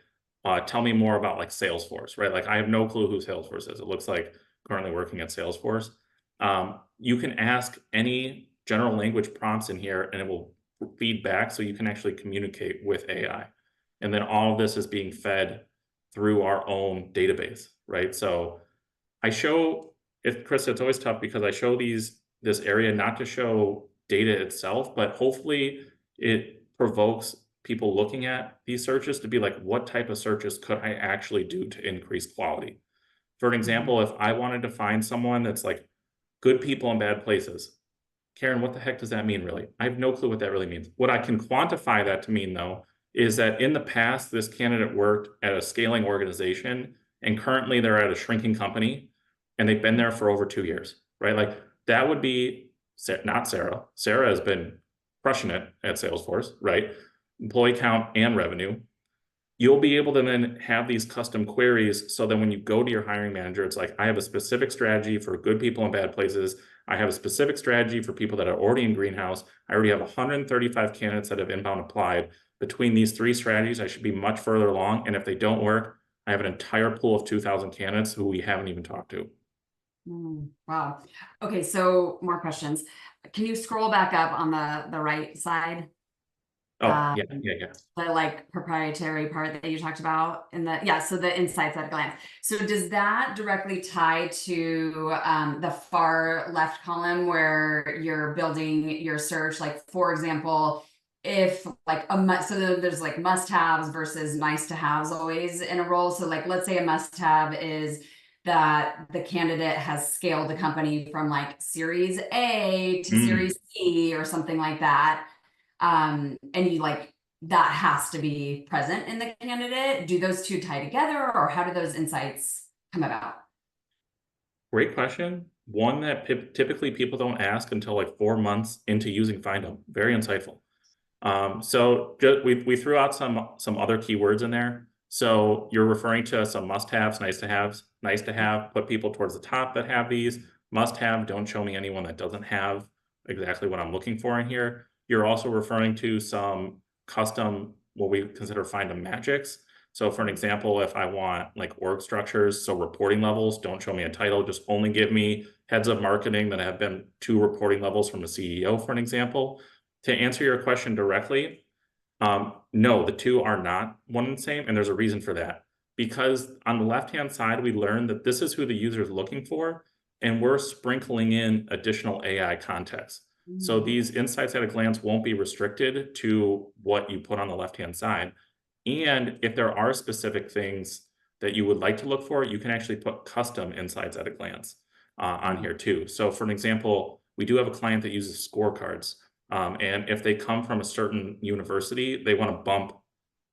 tell me more about like Salesforce, right? Like I have no clue who Salesforce is. It looks like currently working at Salesforce. You can ask any general language prompts in here and it will feed back so you can actually communicate with AI. And then all of this is being fed through our own database, right? So I show it, Chris, it's always tough because I show this area not to show data itself, but hopefully it provokes people looking at these searches to be like, what type of searches could I actually do to increase quality? For an example, if I wanted to find someone that's like good people in bad places, Karen, what the heck does that mean really? I have no clue what that really means. What I can quantify that to mean though, is that in the past, this candidate worked at a scaling organization and currently they're at a shrinking company and they've been there for over 2 years, right? Like that would be not Sarah. Sarah has been crushing it at Salesforce, right? Employee count and revenue. You'll be able to then have these custom queries so that when you go to your hiring manager, it's like, I have a specific strategy for good people in bad places. I have a specific strategy for people that are already in greenhouse. I already have 135 candidates that have inbound applied. Between these 3 strategies, I should be much further along. And if they don't work, I have an entire pool of 2,000 candidates who we haven't even talked to. Wow. Okay, so more questions. Can you scroll back up on the right side? Oh, yeah. The like proprietary part that you talked about in so the insights at a glance. So does that directly tie to the far left column where you're building your search? Like, for example, if like there's like must-haves versus nice-to-haves always in a role. So like, let's say a must-have is that the candidate has scaled the company from like Series A to Series C or something like that. And you like, that has to be present in the candidate. Do those two tie together or how do those insights come about? Great question. One that typically people don't ask until like 4 months into using Findem. Very insightful. So we threw out some other keywords in there. So you're referring to some must-haves, nice-to-haves. Nice to have, put people towards the top that have these. Must-have, don't show me anyone that doesn't have exactly what I'm looking for in here. You're also referring to some custom, what we consider Findem magics. So for an example, if I want like org structures, so reporting levels, don't show me a title, just only give me heads of marketing that have been 2 reporting levels from a CEO, for an example. To answer your question directly, no, the 2 are not one and the same, and there's a reason for that. Because on the left-hand side, we learned that this is who the user is looking for, and we're sprinkling in additional AI context. So these insights at a glance won't be restricted to what you put on the left-hand side. And if there are specific things that you would like to look for, you can actually put custom insights at a glance on here too. So for an example, we do have a client that uses scorecards. And if they come from a certain university, they want to bump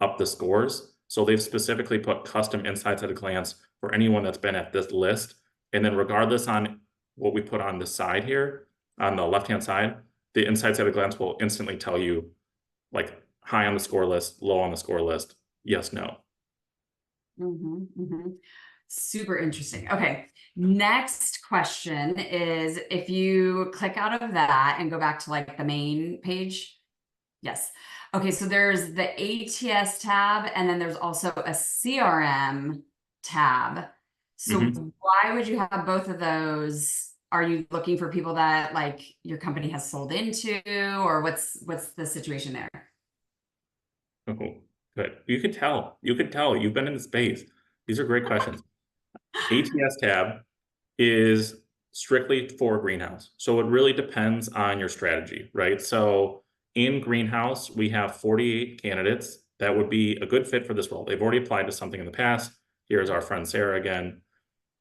up the scores. So they've specifically put custom insights at a glance for anyone that's been at this list. And then regardless on what we put on the side here, on the left-hand side, the insights at a glance will instantly tell you like high on the score list, low on the score list, yes, no. Super interesting. Okay. Next question is if you click out of that and go back to like the main page. Yes. Okay. So there's the ATS tab and then there's also a CRM tab. So why would you have both of those? Are you looking for people that like your company has sold into, or what's the situation there? Oh, good. You could tell. You've been in the space. These are great questions. ATS tab is strictly for greenhouse. So it really depends on your strategy, right? So in greenhouse, we have 48 candidates that would be a good fit for this role. They've already applied to something in the past. Here's our friend Sarah again,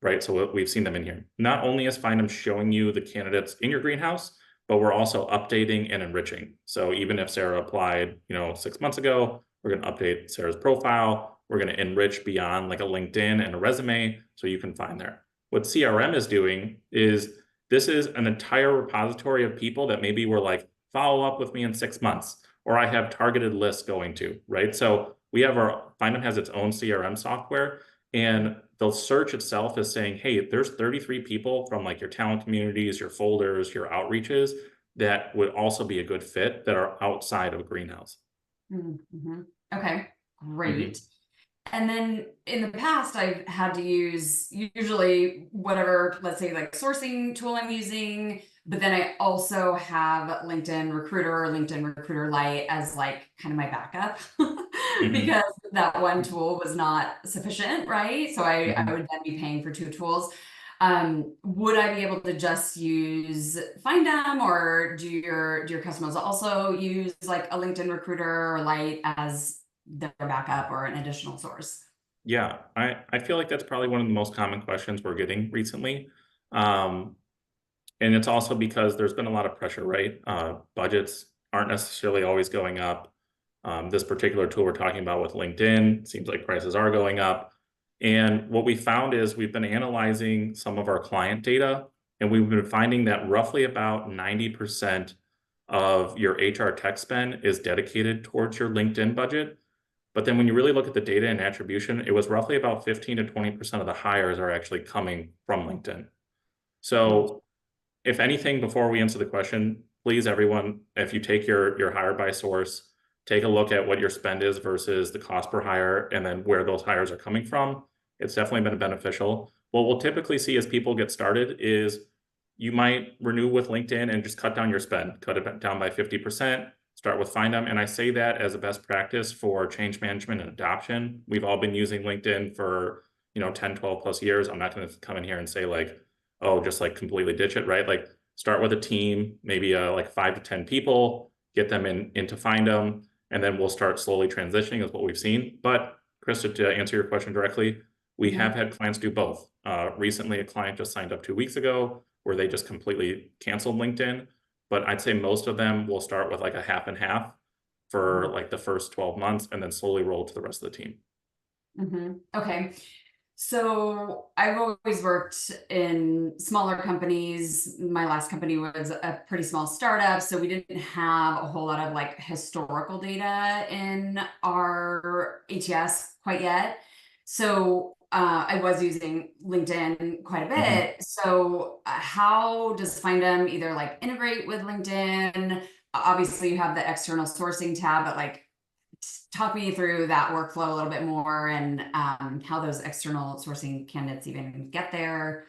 right? So we've seen them in here. Not only is Findem showing you the candidates in your greenhouse, but we're also updating and enriching. So even if Sarah applied, 6 months ago, we're going to update Sarah's profile. We're going to enrich beyond like a LinkedIn and a resume so you can find there. What CRM is doing is this is an entire repository of people that maybe were like, follow up with me in 6 months, or I have targeted lists going to, right? So we have Findem has its own CRM software, and the search itself is saying, hey, there's 33 people from like your talent communities, your folders, your outreaches that would also be a good fit that are outside of a greenhouse. Mm-hmm. Okay, great. And then in the past, I've had to use usually whatever, let's say like sourcing tool I'm using, but then I also have LinkedIn Recruiter or LinkedIn Recruiter Lite as like kind of my backup because that one tool was not sufficient, right? So I would then be paying for 2 tools. Would I be able to just use Findem, or do your customers also use like a LinkedIn Recruiter or Lite as their backup or an additional source? Yeah, I feel like that's probably one of the most common questions we're getting recently. And it's also because there's been a lot of pressure, right? Budgets aren't necessarily always going up. This particular tool we're talking about with LinkedIn seems like prices are going up. And what we found is we've been analyzing some of our client data, and we've been finding that roughly about 90% of your HR tech spend is dedicated towards your LinkedIn budget. But then when you really look at the data and attribution, it was roughly about 15 to 20% of the hires are actually coming from LinkedIn. So if anything, before we answer the question, please, everyone, if you take your hire by source, take a look at what your spend is versus the cost per hire and then where those hires are coming from. It's definitely been beneficial. What we'll typically see as people get started is you might renew with LinkedIn and just cut down your spend, cut it down by 50%, start with Findem. And I say that as a best practice for change management and adoption. We've all been using LinkedIn for 10, 12 plus years. I'm not going to come in here and say like, oh, just like completely ditch it, right? Like start with a team, maybe like 5 to 10 people, get them into Findem, and then we'll start slowly transitioning is what we've seen. But Krista, to answer your question directly, we have had clients do both. Recently, a client just signed up 2 weeks ago where they just completely canceled LinkedIn. But I'd say most of them will start with like a half and half for like the first 12 months and then slowly roll to the rest of the team. Okay. So I've always worked in smaller companies. My last company was a pretty small startup, so we didn't have a whole lot of like historical data in our ATS quite yet. So I was using LinkedIn quite a bit. So how does Findem either like integrate with LinkedIn? Obviously you have the external sourcing tab, but like talk me through that workflow a little bit more, and how those external sourcing candidates even get there.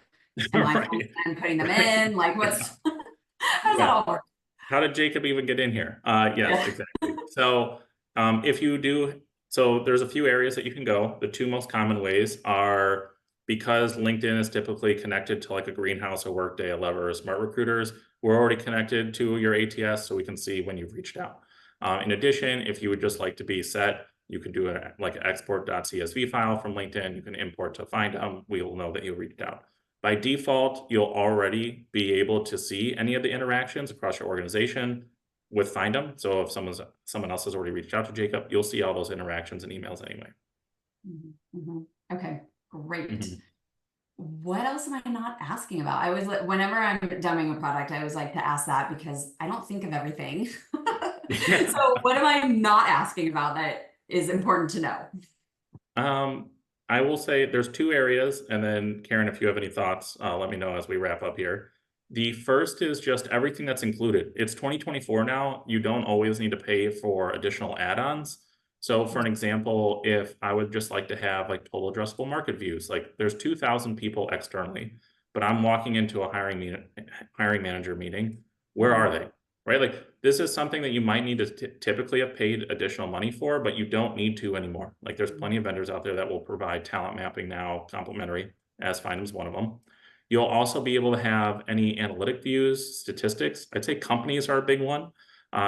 Am I and putting them in? Like what's how does that all work? How did Jacob even get in here? Yes, exactly. So if you do, so there's a few areas that you can go. The 2 most common ways are because LinkedIn is typically connected to like a Greenhouse, a Workday, a Lever, or Smart Recruiters. We're already connected to your ATS, so we can see when you've reached out. In addition, if you would just like to be set, you can do like an export.csv file from LinkedIn. You can import to Findem. We will know that you reached out. By default, you'll already be able to see any of the interactions across your organization with Findem. So if someone else has already reached out to Jacob, you'll see all those interactions and emails anyway. Okay, great. What else am I not asking about? I was like, whenever I'm demoing a product, I always like to ask that because I don't think of everything. So what am I not asking about that is important to know? I will say there's 2 areas, and then Karen, if you have any thoughts, let me know as we wrap up here. The first is just everything that's included. It's 2024 now. You don't always need to pay for additional add-ons. So for an example, if I would just like to have like total addressable market views, like there's 2,000 people externally, but I'm walking into a hiring manager meeting. Where are they? Right? Like this is something that you might need to typically have paid additional money for, but you don't need to anymore. Like there's plenty of vendors out there that will provide talent mapping now, complimentary, as Findem's one of them. You'll also be able to have any analytic views, statistics. I'd say companies are a big one.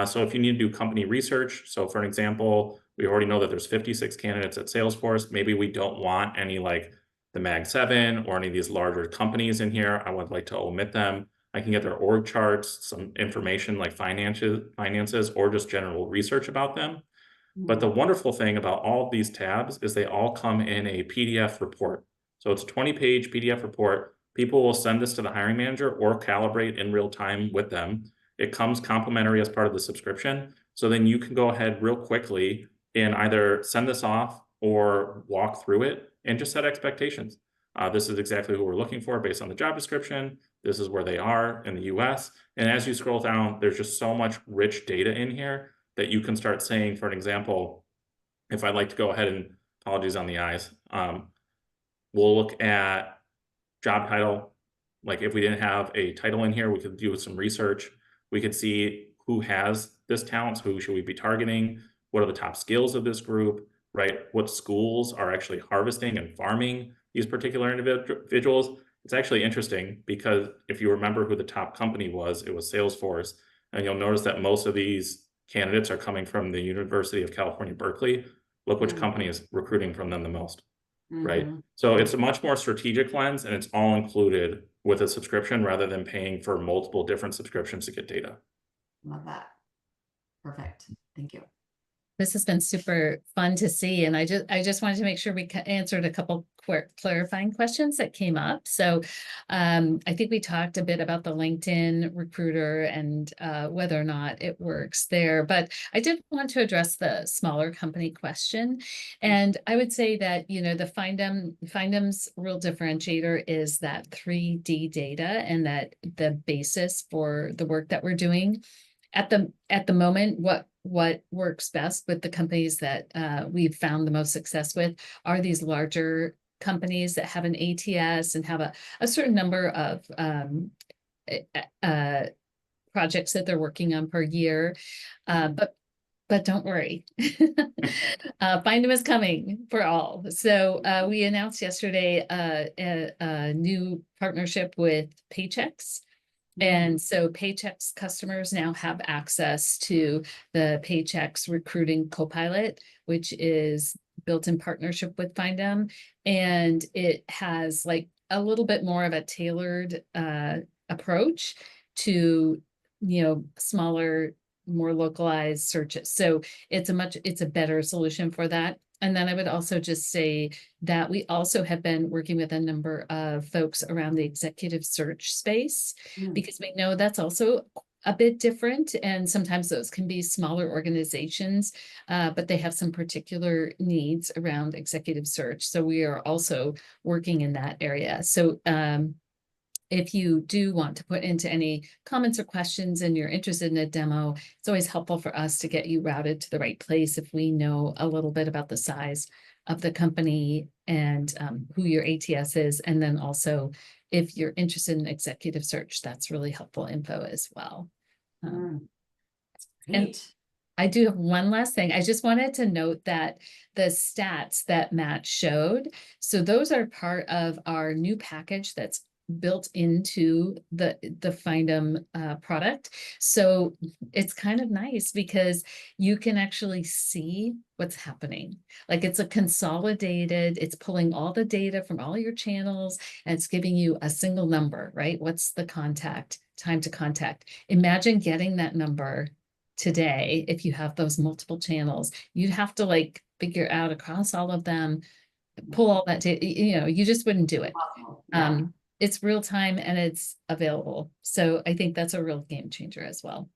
So if you need to do company research, so for an example, we already know that there's 56 candidates at Salesforce. Maybe we don't want any like the Mag 7 or any of these larger companies in here. I would like to omit them. I can get their org charts, some information like finances, or just general research about them. But the wonderful thing about all of these tabs is they all come in a PDF report. So it's a 20-page PDF report. People will send this to the hiring manager or calibrate in real time with them. It comes complimentary as part of the subscription. So then you can go ahead real quickly and either send this off or walk through it and just set expectations. This is exactly what we're looking for based on the job description. This is where they are in the US. And as you scroll down, there's just so much rich data in here that you can start saying, for an example, if I'd like to go ahead and, apologies on the eyes, we'll look at job title. Like if we didn't have a title in here, we could do some research. We could see who has this talent, who should we be targeting, what are the top skills of this group, right? What schools are actually harvesting and farming these particular individuals. It's actually interesting because if you remember who the top company was, it was Salesforce. And you'll notice that most of these candidates are coming from the University of California, Berkeley. Look which company is recruiting from them the most, right? So it's a much more strategic lens, and it's all included with a subscription rather than paying for multiple different subscriptions to get data. Love that. Perfect. Thank you. This has been super fun to see, and I just wanted to make sure we answered a couple clarifying questions that came up. So I think we talked a bit about the LinkedIn recruiter and whether or not it works there, but I did want to address the smaller company question. And I would say that, you know, the Findem's real differentiator is that 3D data, and that the basis for the work that we're doing at the moment, what works best with the companies that we've found the most success with are these larger companies that have an ATS and have a certain number of projects that they're working on per year. But don't worry, Findem is coming for all. So we announced yesterday a new partnership with Paychex. And so Paychex customers now have access to the Paychex recruiting Copilot, which is built in partnership with Findem. And it has like a little bit more of a tailored approach to, you know, smaller, more localized searches. So it's a better solution for that. And then I would also just say that we also have been working with a number of folks around the executive search space, because we know that's also a bit different. And sometimes those can be smaller organizations, but they have some particular needs around executive search. So we are also working in that area. So if you do want to put into any comments or questions and you're interested in a demo, it's always helpful for us to get you routed to the right place if we know a little bit about the size of the company and who your ATS is. And then also, if you're interested in executive search, that's really helpful info as well. That's and great. I do have one last thing. I just wanted to note that the stats that Matt showed, so those are part of our new package that's built into the Findem product. So it's kind of nice because you can actually see what's happening. Like it's a consolidated, it's pulling all the data from all your channels and it's giving you a single number, right? What's the contact, time to contact? Imagine getting that number today. If you have those multiple channels, you'd have to like figure out across all of them, pull all that data, you know, you just wouldn't do it. Yeah. It's real time and it's available. So I think that's a real game changer as well.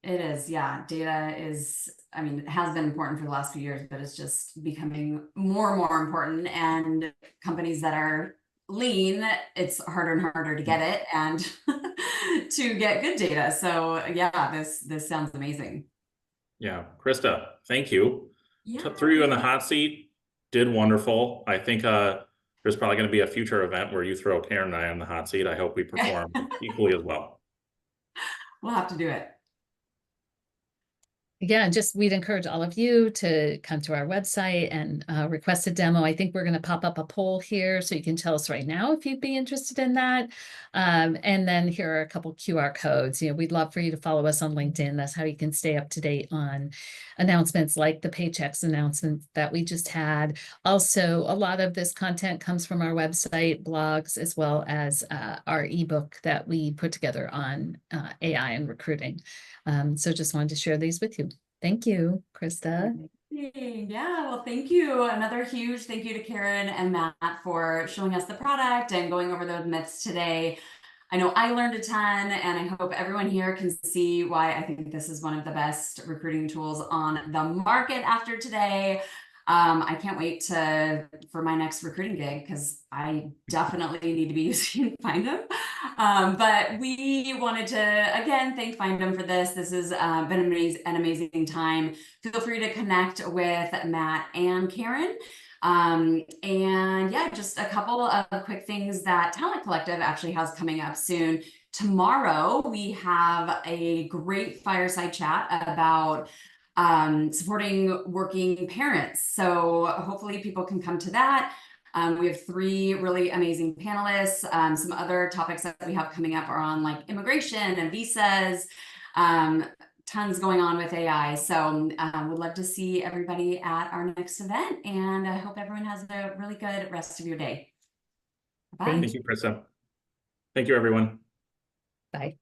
It is, yeah. Data is, I mean, it has been important for the last few years, but it's just becoming more and more important. And companies that are lean, it's harder and harder to get it and to get good data. So yeah, this sounds amazing. Yeah, Krista, thank you. Yeah. Threw you in the hot seat, did wonderful. I think there's probably going to be a future event where you throw Karen and I on the hot seat. I hope we perform equally as well. We'll have to do it. Yeah, just we'd encourage all of you to come to our website and request a demo. I think we're going to pop up a poll here so you can tell us right now if you'd be interested in that. And then here are a couple QR codes. You know, we'd love for you to follow us on LinkedIn. That's how you can stay up to date on announcements like the Paychex announcement that we just had. Also, a lot of this content comes from our website, blogs, as well as our ebook that we put together on AI and recruiting. So just wanted to share these with you. Thank you, Krista. Exciting. Yeah, well, thank you. Another huge thank you to Karen and Matt for showing us the product and going over those myths today. I know I learned a ton, and I hope everyone here can see why I think this is one of the best recruiting tools on the market after today. I can't wait for my next recruiting gig because I definitely need to be using Findem. But we wanted to, again, thank Findem for this. This has been an amazing time. Feel free to connect with Matt and Karen. And yeah, just a couple of quick things that Talent Collective actually has coming up soon. Tomorrow, we have a great fireside chat about supporting working parents. So hopefully people can come to that. We have 3 really amazing panelists. Some other topics that we have coming up are on like immigration and visas. Tons going on with AI. So would love to see everybody at our next event. And I hope everyone has a really good rest of your day. Bye. Thank you, Krista. Thank you, everyone. Bye.